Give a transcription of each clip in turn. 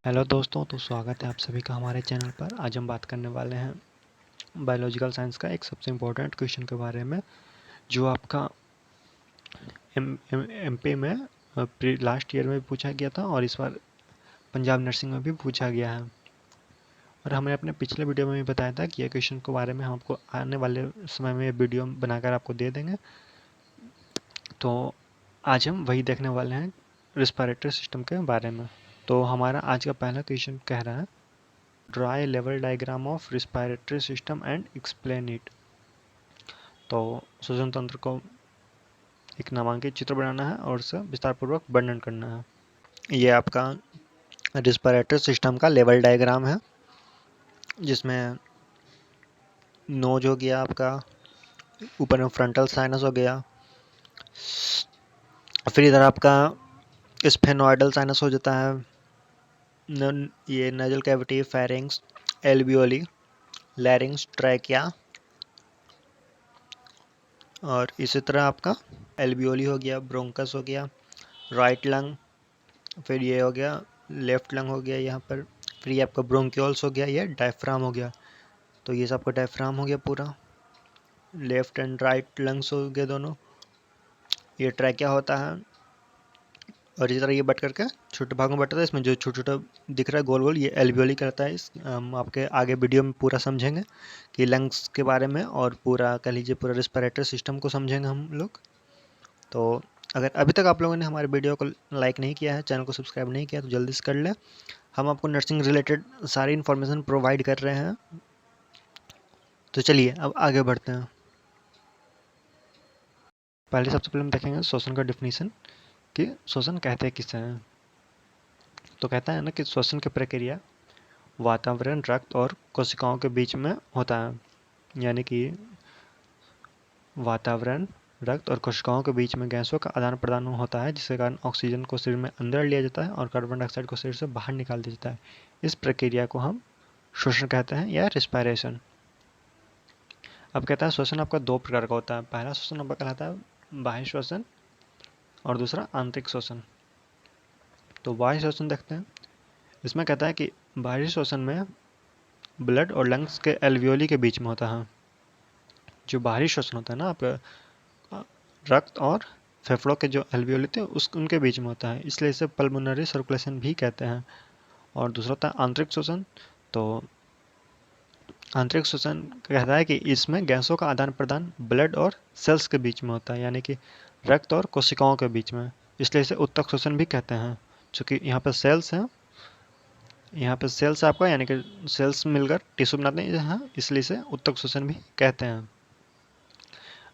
Hello दोस्तों, तो स्वागत है आप सभी का हमारे चैनल पर। आज हम बात करने वाले हैं बायोलॉजिकल साइंस का एक सबसे इम्पोर्टेंट क्वेश्चन के बारे में, जो आपका एमपी में लास्ट ईयर में भी पूछा गया था और इस बार पंजाब नर्सिंग में भी पूछा गया है। और हमने अपने पिछले वीडियो में भी बताया था कि ये क्वेश्चन के बारे में हम आपको आने वाले समय में वीडियो बनाकर आपको दे देंगे। तो आज हम वही देखने वाले हैं, रिस्पिरेटरी सिस्टम के बारे में। तो हमारा आज का पहला क्वेश्चन कह रहा है, draw a level diagram of respiratory system and explain it. तो श्वसन तंत्र को एक नामांकित चित्र बनाना है और उसे विस्तारपूर्वक वर्णन करना है। ये आपका रिस्पिरेटरी सिस्टम का लेवल डायग्राम है, जिसमें नोज हो गया आपका, ऊपर में फ्रंटल साइनस हो गया, फिर इधर आपका स्फेनोइडल साइनस हो जाता है, ये nasal cavity, pharynx, alveoli, लैरिंग्स, trachea, और इसी तरह आपका एल्वियोली हो गया, ब्रोंकस हो गया, राइट लंग, फिर ये हो गया लेफ्ट लंग हो गया यहाँ पर, फिर ये आपका ब्रोंक्यूल्स हो गया, ये डायफ्राम हो गया। तो ये सबका डायफ्राम हो गया पूरा, लेफ्ट एंड राइट लंग्स हो गए दोनों। ये ट्रैकिया होता है, और इसी तरह ये बट करके छोटे भागों में बटता है। इसमें जो छोटा छोटा दिख रहा है गोल गोल, ये एल्वियोली करता है। इस हम आपके आगे वीडियो में पूरा समझेंगे कि लंग्स के बारे में, और पूरा कह लीजिए पूरा रिस्पिरेटरी सिस्टम को समझेंगे हम लोग। तो अगर अभी तक आप लोगों ने हमारे वीडियो को लाइक नहीं किया है, चैनल को सब्सक्राइब नहीं किया, तो जल्दी से कर लें। हम आपको नर्सिंग रिलेटेड सारी इन्फॉर्मेशन प्रोवाइड कर रहे हैं। तो चलिए अब आगे बढ़ते हैं। सबसे पहले हम देखेंगे श्वसन का डिफिनीशन, कि श्वसन कहते किसे हैं। तो कहता है ना कि श्वसन की प्रक्रिया वातावरण, रक्त और कोशिकाओं के बीच में होता है। यानी कि वातावरण, रक्त और कोशिकाओं के बीच में गैसों का आदान प्रदान होता है, जिसके कारण ऑक्सीजन को शरीर में अंदर लिया जाता है और कार्बन डाइऑक्साइड को शरीर से बाहर निकाल दिया जाता है। इस प्रक्रिया को हम श्वसन कहते हैं, या रिस्पायरेशन। अब कहता है श्वसन आपका दो प्रकार का होता है। पहला श्वसन आपका कहलाता है बाह्य श्वसन, और दूसरा आंतरिक श्वसन। तो बाह्य श्वसन देखते हैं। इसमें कहता है कि बाह्य श्वसन में ब्लड और लंग्स के एल्वियोली के बीच में होता है। जो बाहरी श्वसन होता है ना आपका, रक्त और फेफड़ों के जो एल्वियोली थे उनके बीच में होता है, इसलिए इसे पल्मोनरी सर्कुलेशन भी कहते हैं। और दूसरा होता है आंतरिक श्वसन। तो आंतरिक श्वसन कहता है कि इसमें गैसों का आदान प्रदान ब्लड और सेल्स के बीच में होता है, यानी कि रक्त और कोशिकाओं के बीच में, इसलिए इसे उत्तक श्वसन भी कहते हैं। चूँकि यहाँ पर सेल्स हैं, यहाँ पे सेल्स आपका, यानी कि सेल्स मिलकर टिश्यू बनाते हैं यहाँ, इसलिए इसे उत्तक श्वसन भी कहते हैं।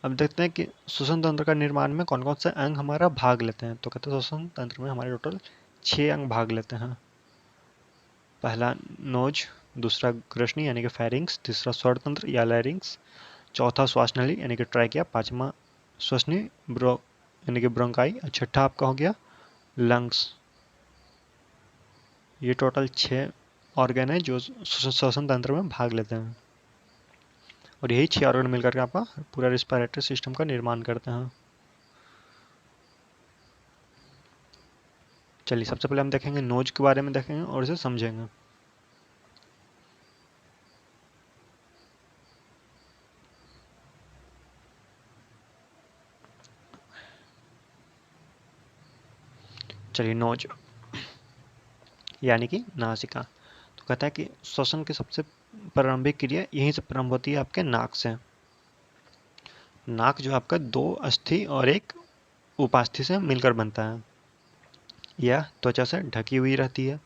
अब देखते हैं कि श्वसन तंत्र का निर्माण में कौन कौन से अंग हमारा भाग लेते हैं। तो कहते हैं श्वसन तंत्र में हमारे टोटल 6 अंग भाग लेते हैं। पहला नोज, दूसरा ग्रसनी यानी कि फेरिंग्स, तीसरा स्वर तंत्र या लैरिंग्स, चौथा श्वास नली यानी कि ट्रैकिया, पांचवा श्वसनी यानी कि ब्रोंकाई, और छठा आपका हो गया लंग्स। ये टोटल 6 ऑर्गन है जो श्वसन तंत्र में भाग लेते हैं, और यही 6 ऑर्गन मिलकर के आपका पूरा रिस्पिरेटरी सिस्टम का निर्माण करते हैं। चलिए सबसे पहले हम देखेंगे नोज के बारे में, देखेंगे और इसे समझेंगे। चलिए नोज यानी कि नासिका। तो कहता है कि श्वसन की सबसे प्रारंभिक क्रिया यहीं से प्रारंभ होती है, आपके नाक से। नाक जो आपका 2 अस्थि और एक उपास्थि से मिलकर बनता है, यह त्वचा से ढकी हुई रहती है।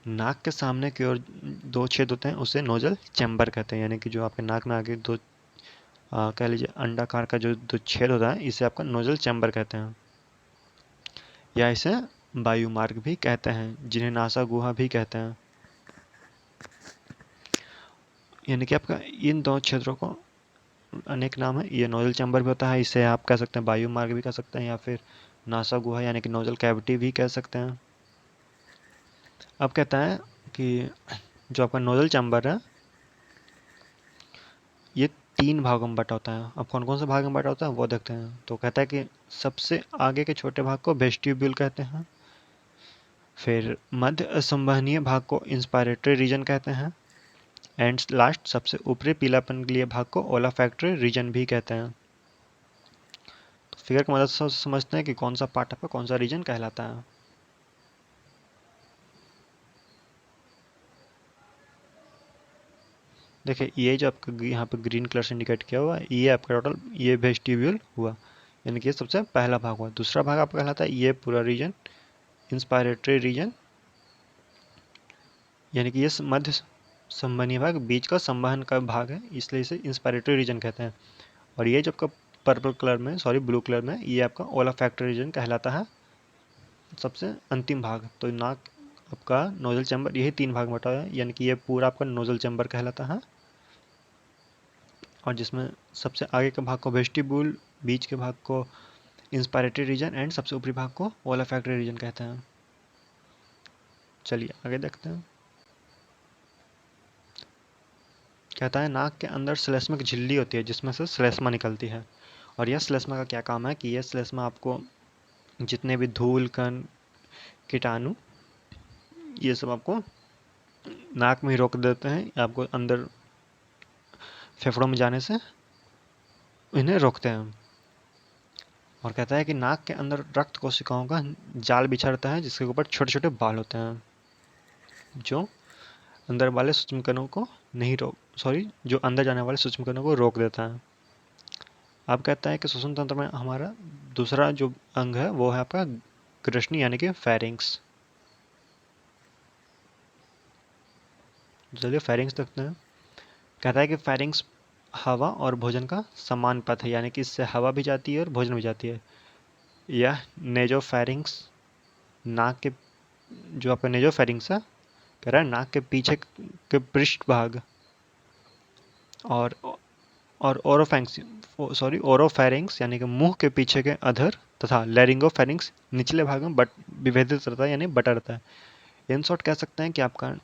नाक के सामने की ओर 2 छेद होते हैं, उसे नोजल चैम्बर कहते हैं। यानी कि जो आपके नाक में आगे 2 कह लीजिए अंडाकार का जो 2 छेद होता है, इसे आपका नोजल चैम्बर कहते हैं, या इसे वायु मार्ग भी कहते हैं, जिन्हें नासा गुहा भी कहते हैं। यानी कि आपका इन 2 क्षेत्रों को अनेक नाम है। ये नोजल चैम्बर भी होता है, इसे आप कह सकते हैं वायु मार्ग भी कह सकते हैं, या फिर नासा गुहा यानी कि नोजल कैविटी भी कह सकते हैं। अब कहता है कि जो आपका नोजल चैम्बर है, ये 3 भागों में बटा होता है। अब कौन कौन से भाग में बटा होता है वो देखते हैं। तो कहता है कि सबसे आगे के छोटे भाग को वेस्टिब्यूल कहते हैं, फिर मध्य संवहनीय भाग को इंस्पायरेटरी रीजन कहते हैं। एंड लास्ट सबसे ऊपरी पीलापन के लिए भाग को ओलाफैक्टरी रीजन भी कहते हैं। तो फिगर की मदद से समझते हैं कि कौन सा पार्ट आपका कौन सा रीजन कहलाता है। देखिए ये जो आपका यहाँ पे ग्रीन कलर से इंडिकेट किया हुआ है, ये आपका टोटल ये वेस्टिब्यूल हुआ, यानी कि ये सबसे पहला भाग हुआ। दूसरा भाग आपका कहलाता है ये पूरा रीजन इंस्पायरेटरी रीजन, यानी कि ये मध्य संवहनीय भाग बीच का संवहन का भाग है, इसलिए इसे इंस्पायरेटरी रीजन कहते हैं। और ये जो आपका पर्पल कलर में ब्लू कलर में, ये आपका ओलाफैक्टरी रीजन कहलाता है, सबसे अंतिम भाग। तो नाक आपका नोजल चैम्बर, यही 3 भाग में बटा है, यानी कि ये पूरा आपका नोजल चैम्बर कहलाता है। और जिसमें सबसे आगे के भाग को वेस्टिब्यूल, बीच के भाग को इंस्पायरेटरी रीजन एंड सबसे ऊपरी भाग को ओलाफैक्टरी रीजन कहते हैं। चलिए आगे देखते हैं। कहता है नाक के अंदर श्लेष्मक झिल्ली होती है जिसमें से श्लेष्मा निकलती है। और यह श्लेष्मा का क्या काम है कि यह श्लेष्मा आपको जितने भी धूल कण कीटाणु ये सब आपको नाक में ही रोक देते हैं, आपको अंदर फेफड़ों में जाने से इन्हें रोकते हैं। और कहता है कि नाक के अंदर रक्त कोशिकाओं का जाल बिछा रहता है जिसके ऊपर छोटे छोटे बाल होते हैं जो अंदर वाले सूक्ष्म कणों को नहीं जो अंदर जाने वाले सूक्ष्म कणों को रोक देता है। अब कहता है कि श्वसन तंत्र में हमारा दूसरा जो अंग है वो है आपका ग्रसनी यानी कि फेरिंग्स। चलिए फेरिंग्स देखते हैं। कहता है कि फेरिंग्स हवा और भोजन का समान पथ है, यानी कि इससे हवा भी जाती है और भोजन भी जाती है। यह नेजोफेरिंग्स नाक के जो आपका नेजोफेरिंग्स है, कह रहा है नाक के पीछे के पृष्ठ भाग और ओरोफेरिंग्स यानी कि मुंह के पीछे के अधर तथा लैरिंगोफेरिंग्स निचले भाग में विभेदित रहता है यानी बटा रहता है। इन शॉर्ट कह सकते हैं कि आपका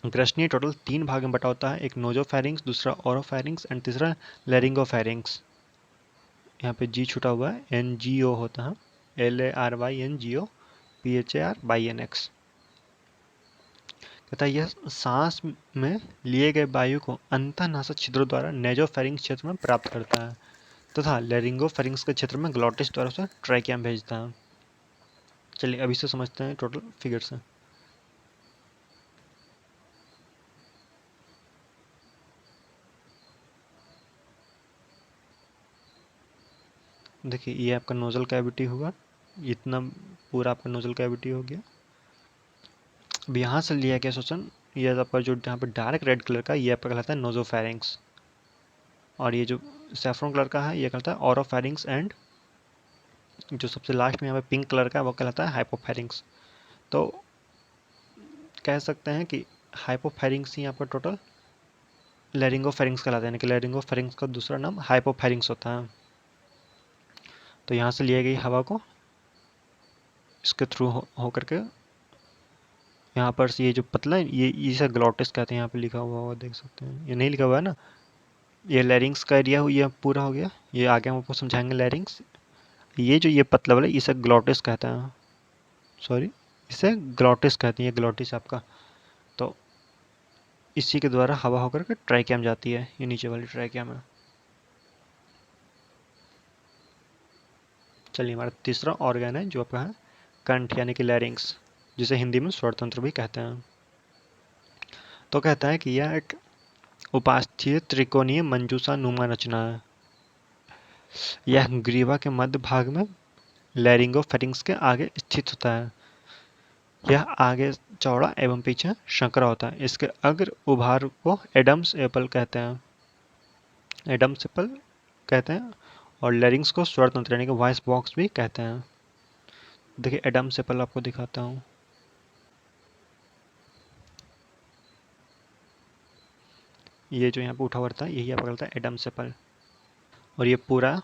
ग्रसनी टोटल 3 भाग में बटा होता है, एक नोजोफेरिंग्स, दूसरा ओरोफेरिंग्स एंड तीसरा लैरिंगोफेरिंग्स। यहाँ पे जी छुटा हुआ है, NGO होता है, LARYNGO PHARYNX। कहता है यह सांस में लिए गए वायु को अंतःनासिक छिद्रों द्वारा नेजोफेरिंग्स क्षेत्र में प्राप्त करता है तथा लैरिंगोफेरिंग्स के क्षेत्र में ग्लॉटिस द्वारा उसे ट्रैकिया में भेजता है। चलिए अभी से समझते हैं टोटल फिगर से। देखिए ये आपका नोजल कैविटी हुआ, इतना पूरा आपका नोजल कैविटी हो गया। अब यहाँ से लिया गया श्वसन, ये आपका जो यहाँ पे डार्क रेड कलर का, ये आपका कहलाता है नोजोफेरिंग्स। और ये जो सैफ्रॉन कलर का है ये कहलाता है ओरोफेरिंग्स एंड जो सबसे लास्ट में यहाँ पे पिंक कलर का है वो कहलाता है हाइपोफेरिंग्स। तो कह सकते हैं कि हाइपोफेरिंग्स ही आपका टोटल लैरिंगोफेरिंग्स कहलाता है, यानी कि लैरिंगोफेरिंग्स का दूसरा नाम हाइपोफेरिंग्स होता है। तो यहाँ से लिए गई हवा को इसके थ्रू हो करके यहाँ पर ये जो पतला है ये इसे ग्लॉटिस कहते हैं, यहाँ पे लिखा हुआ देख सकते हैं, ये नहीं लिखा हुआ है ना, ये लैरिंग्स का एरिया ये पूरा हो गया, ये आगे हम आपको समझाएंगे लैरिंग्स। ये जो ये पतला वाला इसे ग्लॉटिस कहते हैं, इसे ग्लॉटिस कहते हैं, ये ग्लॉटिस आपका। तो इसी के द्वारा हवा होकर के ट्रैकिया में जाती है, ये नीचे वाली ट्रैकिया में। चलिए हमारा तीसरा ऑर्गन है जो आपका है कंठ यानी कि लैरिंग्स, जिसे हिंदी में स्वर तंत्र भी कहते हैं। तो कहता है कि यह एक उपास्थीय त्रिकोणीय मंजूषा नुमा रचना है। यह ग्रीवा के मध्य भाग में लैरिंगोफेरिंग्स के आगे स्थित होता है। यह आगे चौड़ा एवं पीछे संकरा होता है। इसके अग्र उभार को एडम्स एपल कहते हैं, और लैरिंग्स को स्वर तंत्र यानी कि वॉइस बॉक्स भी कहते हैं। देखिए एडम्स एपल आपको दिखाता हूँ। ये जो यहाँ पे उठा हुआ रहता है यही आपका कहलाता है एडम्स एपल। और ये पूरा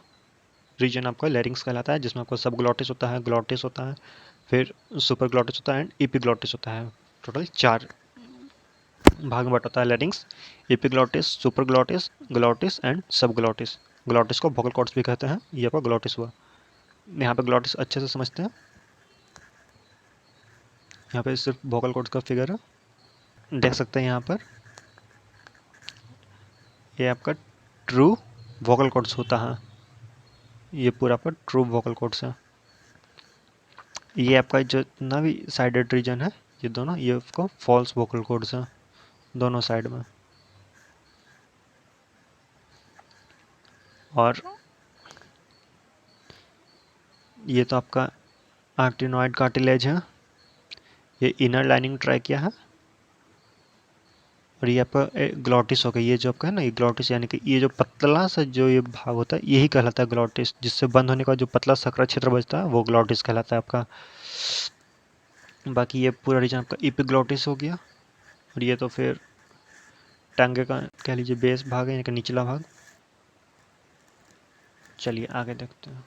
रीजन आपका लैरिंग्स कहलाता है, जिसमें आपको सब ग्लॉटिस होता है, ग्लॉटिस होता है, फिर सुपर ग्लॉटिस होता है एंड इपिग्लॉटिस होता है। टोटल 4 भाग में बटा है larynx, epiglottis, super glottis, glottis and sub glottis. Glottis को वोकल कॉर्ड्स भी कहते हैं। ये आपका ग्लॉटिस हुआ। यहाँ पे ग्लॉटिस अच्छे से समझते हैं। यहाँ पे सिर्फ वोकल कॉर्ड्स का फिगर है, देख सकते हैं यहाँ पर ये आपका ट्रू वोकल कॉर्ड्स होता है, ये पूरा आपका ट्रू वोकल कॉर्ड्स है। ये आपका जितना भी साइडेड रीजन है ये दोनों, ये आपको फॉल्स वोकल कॉर्ड्स हैं दोनों साइड में। और ये तो आपका आर्टिनोइड कार्टिलेज है, ये इनर लाइनिंग ट्रैकिया है, और ये आपका ग्लॉटिस हो गया। ये जो आपका है ना, ये ग्लॉटिस यानी कि ये जो पतला सा जो ये भाग होता है यही कहलाता है ग्लॉटिस, जिससे बंद होने के बाद जो पतला सकरा क्षेत्र बचता है वो ग्लॉटिस कहलाता है आपका। बाकी ये पूरा रीजन आपका इपिग्लॉटिस हो गया। और ये तो फिर टांगे का कह लीजिए बेस भाग है, यानी कि निचला भाग। चलिए आगे देखते हैं।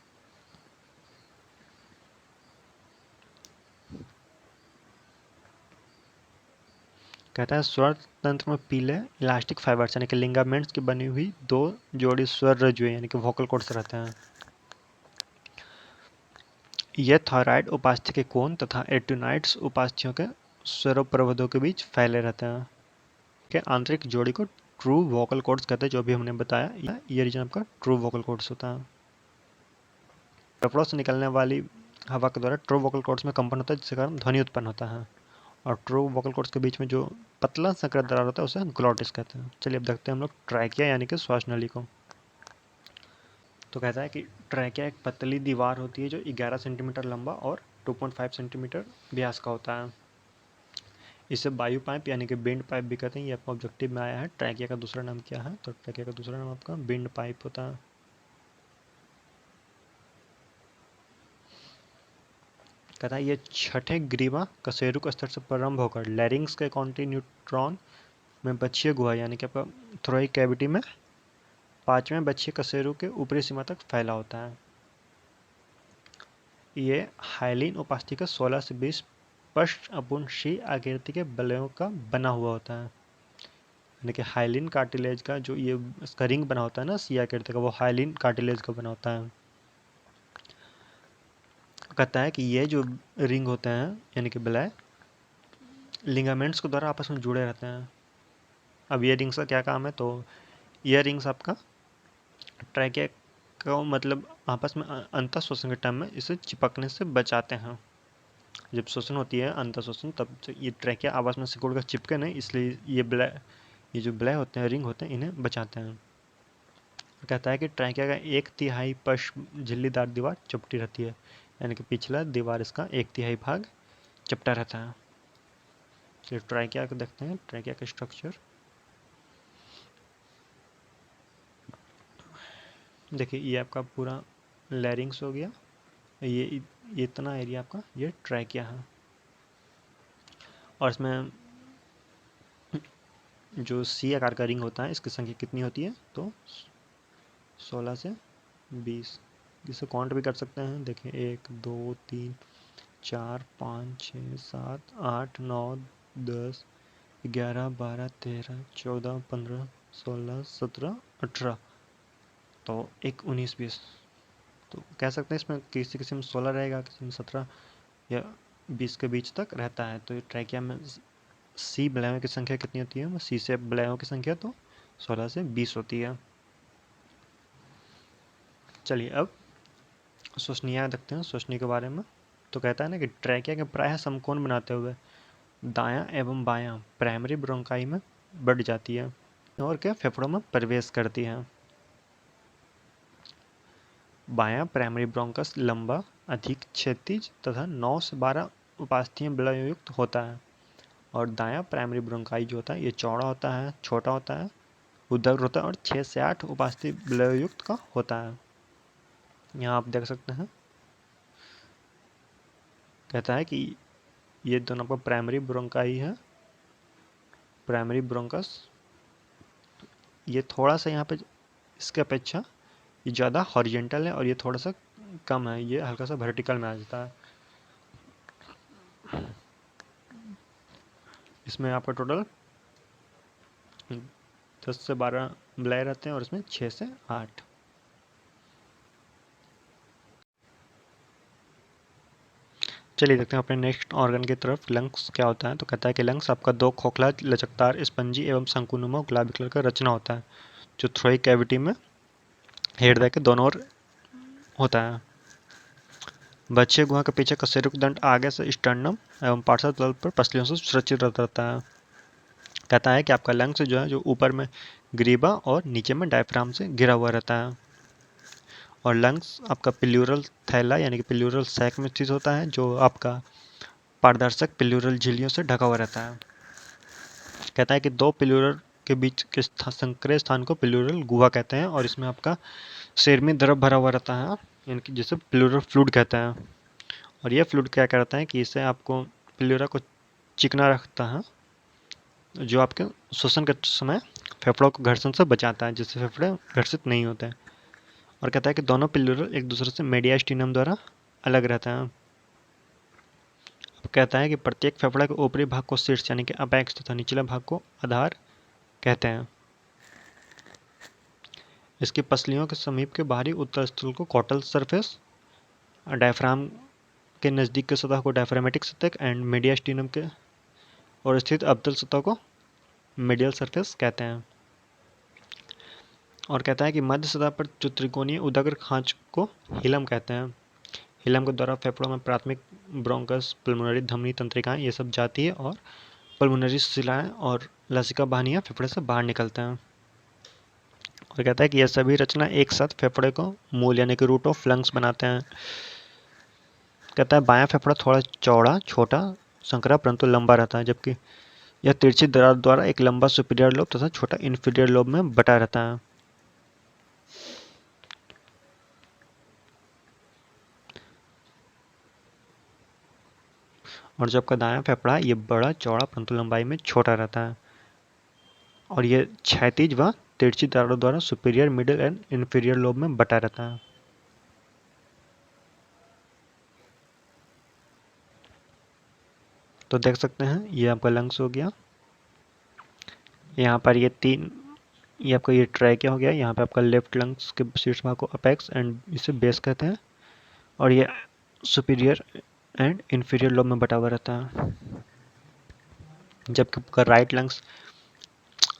कहता है स्वर तंत्र में पीले इलास्टिक फाइबर्स यानी कि लिगामेंट्स की बनी हुई दो जोड़ी स्वर रज्जुएं यानी कि वोकल कॉर्ड्स रहते हैं। ये थायराइड उपास्थि के कोन तथा एट्यूनाइड्स उपास्थियों के स्वरोप्रभदों के बीच फैले रहते हैं। के आंतरिक जोड़ी को ट्रू वोकल कॉर्ड्स कहते हैं, जो भी हमने बताया। ये रीजन आपका ट्रू वोकल कॉर्ड्स होता है। फेफड़ों से निकलने वाली हवा के द्वारा ट्रू वोकल कॉर्ड्स में कंपन होता है, जिसके कारण ध्वनि उत्पन्न होता है। और ट्रू वोकल कॉर्ड्स के बीच में जो पतला संकर दरार होता है उसे ग्लॉटिस कहते हैं। चलिए अब देखते हैं हम लोग ट्रैकिया यानी कि श्वास नली को। तो कहता है कि ट्रैकिया एक पतली दीवार होती है जो 11 सेंटीमीटर लंबा और 2.5 सेंटीमीटर व्यास का होता है। इसे वायु पाइप यानी कि बिंड पाइप भी कहते हैं। ये आपका ऑब्जेक्टिव में आया है। ट्रैकिया का दूसरा नाम क्या है? तो ट्रैकिया का दूसरा नाम आपका बिंड पाइप होता है। कहता है ये छठे ग्रीवा कशेरुक स्तर से प्रारंभ होकर लैरिंग्स के कॉन्टिन्यूट्रॉन में बच्छिय गुहा यानी कि आपका थ्रोइक कैविटी में 5वें बच्छिय कशेरु के ऊपरी सीमा तक फैला होता है। ये हाइलिन उपास्थि का 16 से 20 पश्च अपुंशी आकृति के बलयों का बना हुआ होता है। यानी कि हाइलिन कार्टिलेज का जो ये इसका रिंग बना होता है ना सी आकृति का, वो हाइलिन कार्टिलेज का बना होता है। कहता है कि ये जो रिंग होते हैं यानी कि बलय लिगामेंट्स के द्वारा आपस में जुड़े रहते हैं। अब ये रिंग्स का क्या काम है? तो ये रिंग्स आपका ट्रैकिया को मतलब आपस में अंतः शोषण के टाइम में इसे चिपकने से बचाते हैं। जब शोषण होती है अंतः शोषण, तब ये ट्रैकिया आपस में सिकुड़ कर चिपके नहीं, इसलिए ये जो ब्लय होते हैं, रिंग होते हैं, इन्हें बचाते हैं। कहता है कि ट्रैकिया का 1/3 पश्च झिल्लीदार दीवार चपटी रहती है, यानी कि पिछला दीवार इसका 1/3 भाग चपटा रहता है। चलिए ट्रैकिया को देखते हैं, ट्रैकिया का स्ट्रक्चर। देखिए ये आपका पूरा लैरिंग्स हो गया, ये इतना एरिया आपका ये ट्रैकिया है। और इसमें जो सी आकार का रिंग होता है इसकी संख्या कितनी होती है? तो 16 से 20। इसे काउंट भी कर सकते हैं। देखिए 1 2 3 4 5 6 7 8 9 10 11 12 13 14 15 16 17 18, तो 1 19 20। तो कह सकते हैं इसमें किसी किसी में 16 रहेगा, किसी में 17 या 20 के बीच तक रहता है। तो ट्रैकिया में सी बलयों की संख्या कितनी होती है? सी से बलयों की संख्या तो 16 से 20 होती है। चलिए अब श्वसनीय देखते हैं, श्वसनी के बारे में। तो कहता है ना कि ट्रैकिया के प्रायः समकोण बनाते हुए दायां एवं बायां प्राइमरी ब्रोंकाई में बढ़ जाती है और क्या फेफड़ों में प्रवेश करती है। बायां प्राइमरी ब्रोंकस लंबा, अधिक क्षैतिज तथा 9 से 12 उपास्थीय बलयों युक्त होता है। और दायां प्राइमरी ब्रोंकाई जो होता है ये चौड़ा होता है, छोटा होता है, उदग्र होता है और 6 से 8 उपास्थीय बलयों युक्त का होता है। यहाँ आप देख सकते हैं। कहता है कि ये दोनों आपका प्राइमरी ब्रोंकाई है, प्राइमरी ब्रोंकस। ये थोड़ा सा यहाँ पे इसके अपेक्षा ये ज़्यादा हॉरिजेंटल है और ये थोड़ा सा कम है, ये हल्का सा वर्टिकल में आ जाता है। इसमें आपका टोटल 10 से 12 बलय रहते हैं और इसमें 6 से 8। चलिए देखते हैं अपने नेक्स्ट ऑर्गन की तरफ। लंग्स क्या होता है? तो कहता है कि लंग्स आपका दो खोखला, लचकदार, स्पंजी एवं शंकुनुमा गुलाबी कलर का रचना होता है जो थ्रोइक कैविटी में हृदय के दोनों ओर होता है। बच्चे गुहा के पीछे कशेरुक दंड आगे से स्टर्नम एवं पार्श्व तल पर पसलियों से सुरक्षित रहता है। कहता है कि आपका लंग्स जो है जो ऊपर में ग्रीबा और नीचे में डायफ्राम से घिरा हुआ रहता है। और लंग्स आपका प्लूरल थैला यानी कि प्लूरल सैक में स्थित होता है जो आपका पारदर्शक प्लूरल झिल्लियों से ढका हुआ रहता है। कहता है कि दो प्लूरल के बीच के संकरे स्थान को प्लूरल गुहा कहते हैं और इसमें आपका सिर में द्रव भरा हुआ रहता है यानी कि जिसे प्लूरल फ्लूइड कहते हैं। और यह फ्लूइड क्या करता है कि इससे आपको प्लूरा को चिकना रखता है जो आपके श्वसन के समय फेफड़ों को घर्षण से बचाता है जिससे फेफड़े घर्षित नहीं होते हैं। और कहता है कि दोनों प्लूरल एक दूसरे से मेडियास्टिनम द्वारा अलग रहता है। अब कहता है कि प्रत्येक फेफड़े के ऊपरी भाग को शीर्ष यानी कि अपेक्स तथा निचले भाग को आधार कहते हैं। इसकी पसलियों के समीप के बाहरी उत्तर स्थल को कॉटल सरफेस, डायफ्राम के नज़दीक के सतह को डायफ्रामेटिक सतह एंड मेडियास्टिनम के और स्थित अवतल सतह को मीडियल सरफेस कहते हैं। और कहता है कि मध्य सतह पर जो त्रिकोणीय उदग्र खांच को हिलम कहते हैं। हिलम के द्वारा फेफड़ों में प्राथमिक ब्रोंकस, पल्मोनरी धमनी तंत्रिकाएं ये सब जाती है और पल्मोनरी शिलाएं और लसिका वाहिनियां फेफड़े से बाहर निकलते हैं। और कहता है कि यह सभी रचना एक साथ फेफड़े को मूल यानी कि रूट ऑफ लंग्स बनाते हैं। कहता है बायां फेफड़ा थोड़ा चौड़ा, छोटा, संकरा परंतु लंबा रहता है जबकि यह तिरछी दरार द्वारा एक लंबा सुपीरियर लोब तथा छोटा इंफीरियर लोब में बटा रहता है। और जो आपका दायां फेफड़ा है ये बड़ा, चौड़ा परंतु लंबाई में छोटा रहता है और ये क्षैतिज व तिरछी दरारों द्वारा superior, middle and inferior lobe में बटा रहता है। तो देख सकते हैं ये आपका लंग्स हो गया। यहाँ पर ये आपका ये ट्रैकिया हो गया। यहाँ पे आपका लेफ्ट लंग्स के शीर्ष भाग को अपेक्स एंड इसे बेस कहते हैं और ये सुपीरियर एंड इंफीरियर लोब में बटा हुआ रहता है। जबकि आपका right lungs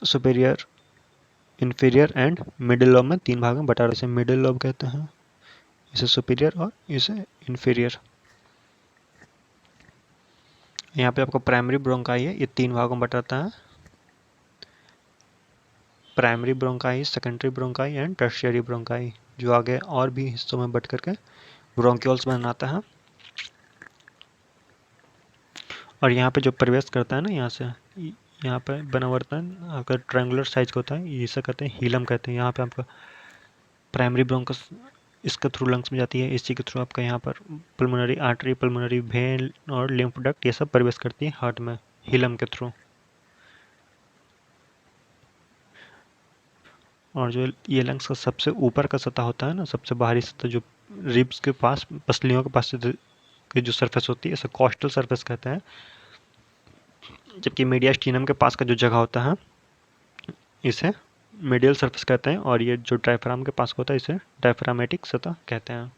superior, inferior and middle lobe में तीन भाग में बटा रहता है। इसे मिडिल लोब कहते हैं, इसे सुपीरियर और इसे इंफीरियर। यहाँ पे आपका प्राइमरी ब्रोंकाई है, ये तीन भागों में बटाता है, primary bronchi, secondary bronchi and tertiary bronchi, जो आगे और भी हिस्सों में बट करके ब्रोंक्यूल्स बनाता है। और यहाँ पे जो प्रवेश करता है ना यहाँ से, यहाँ पे बना हुआ रहता है आपका ट्रायंगुलर साइज का होता है, इसे कहते हैं हीलम कहते हैं। यहाँ पे आपका प्राइमरी ब्रोंकस इसके थ्रू लंग्स में जाती है, इसी के थ्रू आपका यहाँ पर पल्मोनरी आर्टरी, पल्मोनरी वेन और लिम्फ डक्ट ये सब प्रवेश करती है हार्ट में हीलम के थ्रू। और जो ये लंग्स का सबसे ऊपर का सतह होता है ना, सबसे बाहरी सतह जो रिब्स के पास, पसलियों के पास की जो सरफेस होती है इसे कॉस्टल सरफेस कहते हैं। जबकि मीडियास्टिनम के पास का जो जगह होता है इसे मीडियल सरफेस कहते हैं और ये जो डायफ्राम के पास होता है इसे डायफ्रामेटिक सतह कहते हैं।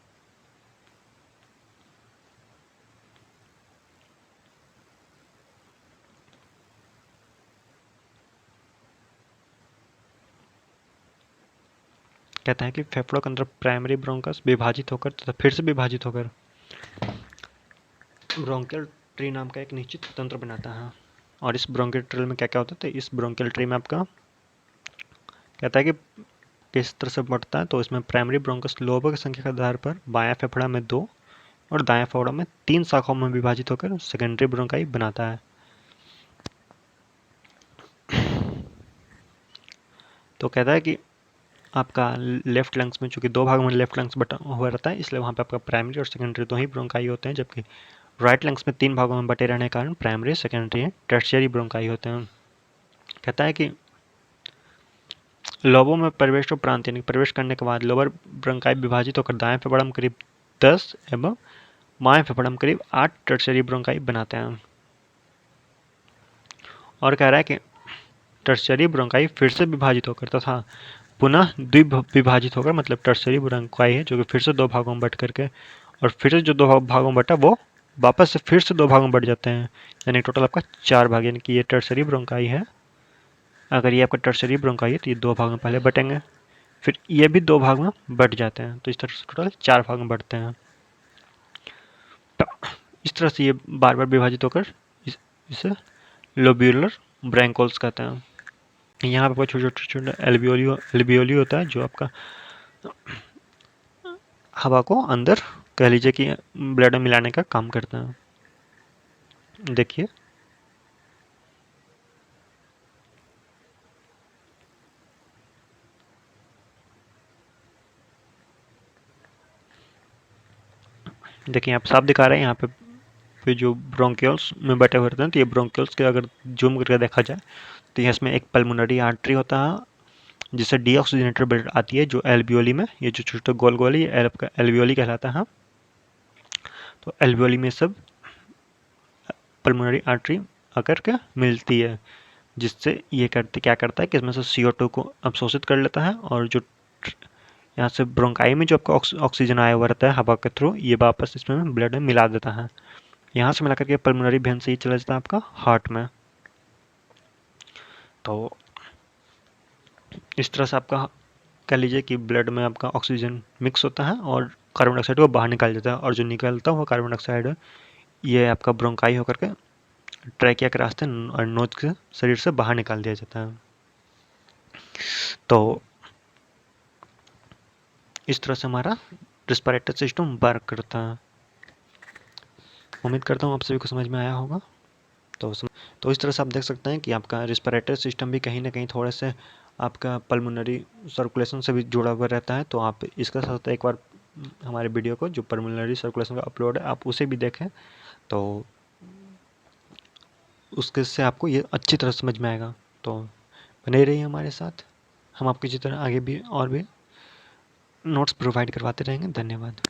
कहते हैं कि फेफड़ों के अंदर प्राइमरी ब्रोंकस विभाजित होकर तथा फिर से विभाजित होकर ब्रोंकियल ट्री नाम का एक निश्चित तंत्र बनाता है। और इस ब्रोंकियल ट्री में क्या क्या होता है? तो इस ब्रोंकियल ट्री में आपका कहता है कि किस तरह से बढ़ता है। तो इसमें प्राइमरी ब्रोंकस लोबों की संख्या के आधार पर बायां फेफड़ा में 2 और दायां फेफड़ा में 3 शाखाओं में विभाजित होकर सेकेंडरी ब्रोंकाई बनाता है। तो कहता है कि आपका लेफ्ट लंग्स में चूंकि दो भागों में लेफ्ट लंग्स बटा हुआ रहता है इसलिए वहाँ पे आपका प्राइमरी और सेकेंडरी दो ही ब्रोंकाई होते हैं, जबकि राइट लंग्स में 3 भागों में बटे रहने के कारण primary, secondary and tertiary bronchi होते हैं। कहता है कि लोबों में प्रवेश उपरांत यानी प्रवेश करने के बाद लोअर ब्रोंकाई विभाजित होकर दाएं फेफड़ा में करीब 10 एवं बाएं फेफड़ा में करीब 8 टर्शियरी ब्रोंकाई बनाते हैं। और कह रहा है कि टर्शियरी ब्रोंकाई फिर से विभाजित होकर तथा पुनः द्विविभाजित होकर, मतलब टर्शियरी ब्रोंकाई है जो कि फिर से 2 भागों में बट करके और फिर से जो 2 भागों में बटा वो वापस से फिर से 2 भाग में बढ़ जाते हैं, यानी टोटल आपका 4 भाग, यानी कि ये टर्सरी ब्रोंकाई है। अगर ये आपका टर्सरी ब्रोंकाई है तो ये 2 भाग में पहले बटेंगे, फिर ये भी 2 भाग में बट जाते हैं, तो इस तरह से टोटल 4 भाग में बढ़ते हैं। तो इस तरह से ये बार बार विभाजित होकर इसे लोब्यूलर ब्रैंकोल्स कहते हैं। यहाँ पे छोटे छोटे छोटे एल्बियोली होता है, जो आपका हवा को अंदर कह लीजिए कि ब्लड में मिलाने का काम करता है। देखिए देखिए, यहाँ पे साफ दिखा रहे हैं, यहाँ पे जो ब्रोंकियल्स में बटे हुए रहते हैं, तो ये ब्रोंकियल्स के अगर जूम करके देखा जाए तो इसमें एक पल्मोनरी आर्टरी होता है जिससे डीऑक्सीजनेटेड ब्लड आती है, जो एल्बियोली में, ये जो छोटे गोल गोल है, ये एल्बियोली कहलाता है। तो एल्बियोली में सब पल्मोनरी आर्टरी आकर के मिलती है, जिससे ये क्या करता है कि इसमें से CO2 को अवशोषित कर लेता है, और जो यहाँ से ब्रोंकाई में जो आपका ऑक्सीजन आया हुआ रहता है हवा के थ्रू, ये वापस इसमें ब्लड में मिला देता है। यहाँ से मिला करके पल्मोनरी वेन से ही चला जाता है आपका हार्ट में। तो इस तरह से आपका कह लीजिए कि ब्लड में आपका ऑक्सीजन मिक्स होता है और कार्बन डाइऑक्साइड को बाहर निकाल देता है, और जो निकलता हुआ कार्बन डाइऑक्साइड ये आपका ब्रोंकाई होकर के ट्रैकिया के रास्ते और नोज के शरीर से बाहर निकाल दिया जाता है। तो इस तरह से हमारा रिस्पिरेटरी सिस्टम वर्क करता है। उम्मीद करता हूँ आप सभी को समझ में आया होगा। तो इस तरह से आप देख सकते हैं कि आपका रिस्पिरेटरी सिस्टम भी कहीं ना कहीं थोड़े से आपका पल्मोनरी सर्कुलेशन से भी जुड़ा हुआ रहता है। तो आप इसके साथ एक बार हमारे वीडियो को जो पल्मोनरी सर्कुलेशन का अपलोड है आप उसे भी देखें, तो उसके से आपको ये अच्छी तरह समझ में आएगा। तो बने रहिए हमारे साथ, हम आपको इसी तरह आगे भी और भी नोट्स प्रोवाइड करवाते रहेंगे। धन्यवाद।